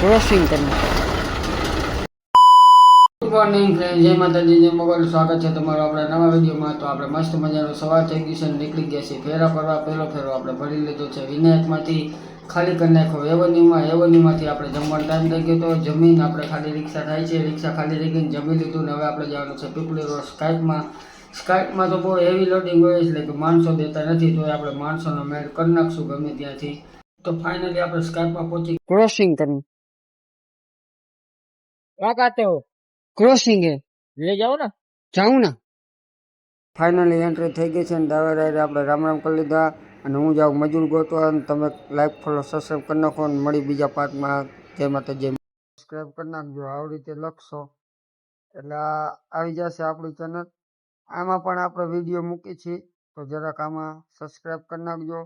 Crossing કરવું. Good morning friend, જય માતાજી, જય મોગલ. સ્વાગત છે તમારું આપણા નવા વિડીયોમાં. તો આપણે મસ્ત મજાનો સવાર થઈ ગયું છે અને નીકળી ગયા છીએ ફેરા ફરવા. પહેલો ફેરો આપણે ભરી લીધો છે વિનાયકમાંથી, ખાલી કરી નાખ્યો એવન્યુમાંથી આપણે જમવાનો ટાઈમ થઈ ગયો. તો જમીન આપણે ખાલી રિક્ષા થાય છે, રિક્ષા ખાલી થઈ ગઈને જમી લીધું ને હવે આપણે જવાનું છે પીપળી રોડ સ્કાઈપમાં તો બહુ હેવી લોડિંગ હોય એટલે કે માણસો દેતા નથી, તો આપણે માણસોનો મેળ કરી નાખશું ગમે ત્યાંથી. તો ફાઇનલી આપણે સ્કાઈપમાં પહોંચી ક્રોસિંગ કરવું. क्या कहते हो? ક્રોસિંગ હે ले जाओ ना। જાઉં ને. ફાઇનલી એન્ટ્રી થઈ ગઈ છે અને દાવે આપણે રામ રામ કરી લીધા અને હું જાઉં મજૂર ગોતવા. અને તમે લાઈક ફોલો સબસ્ક્રાઈબ કરી નાખો અને મળી બીજા પાર્ટમાં. જય માતાજી. સબસ્ક્રાઈબ કરી નાખજો, આવી રીતે લખશો એટલે આવી જશે આપણી ચેનલ. આમાં પણ આપણે વિડીયો મૂકી છીએ, તો જરાક આમાં સબસ્ક્રાઈબ કરી નાખજો.